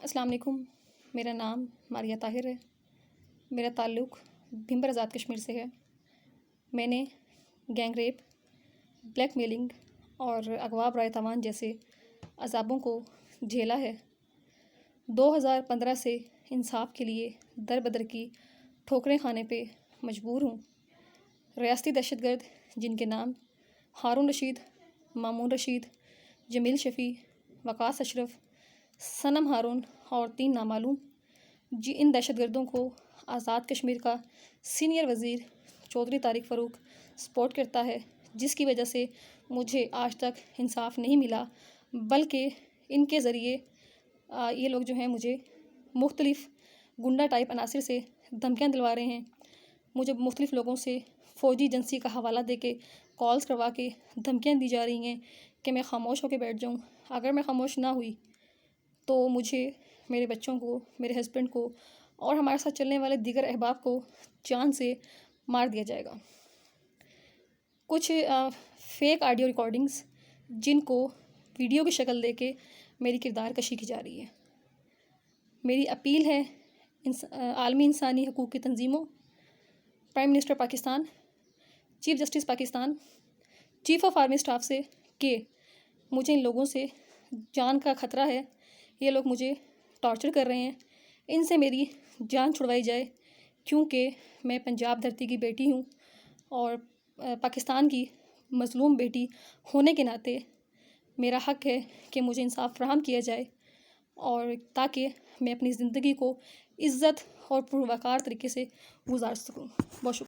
السلام علیکم. میرا نام ماریہ طاہر ہے. میرا تعلق بھیمبر آزاد کشمیر سے ہے. میں نے گینگ ریپ، بلیک میلنگ اور اغوا برائے تاوان جیسے عذابوں کو جھیلا ہے. 2015 سے انصاف کے لیے در بدر کی ٹھوکریں کھانے پہ مجبور ہوں. ریاستی دہشت گرد جن کے نام ہارون رشید، مامون رشید، جمیل شفیع، وقاص اشرف، صنم ہارون اور 3 نامعلوم، ان دہشت گردوں کو آزاد کشمیر کا سینئر وزیر چودھری طارق فاروق سپورٹ کرتا ہے، جس کی وجہ سے مجھے آج تک انصاف نہیں ملا، بلکہ ان کے ذریعے یہ لوگ جو ہیں مجھے مختلف گنڈا ٹائپ عناصر سے دھمکیاں دلوا رہے ہیں. مجھے مختلف لوگوں سے فوجی ایجنسی کا حوالہ دے کے کالز کروا کے دھمکیاں دی جا رہی ہیں کہ میں خاموش ہو کے بیٹھ جاؤں. اگر میں خاموش نہ ہوئی تو مجھے، میرے بچوں کو، میرے ہسبینڈ کو اور ہمارے ساتھ چلنے والے دیگر احباب کو جان سے مار دیا جائے گا. کچھ فیک آڈیو ریکارڈنگز جن کو ویڈیو کی شکل دے کے میری کردار کشی کی جا رہی ہے. میری اپیل ہے عالمی انسانی حقوق کی تنظیموں، prime minister Pakistan, chief justice Pakistan, chief of army staff سے کہ مجھے ان لوگوں سے جان کا خطرہ ہے. یہ لوگ مجھے ٹارچر کر رہے ہیں. ان سے میری جان چھڑوائی جائے، کیونکہ میں پنجاب دھرتی کی بیٹی ہوں اور پاکستان کی مظلوم بیٹی ہونے کے ناطے میرا حق ہے کہ مجھے انصاف فراہم کیا جائے، اور تاکہ میں اپنی زندگی کو عزت اور پروقار طریقے سے گزار سکوں. بہت شکریہ.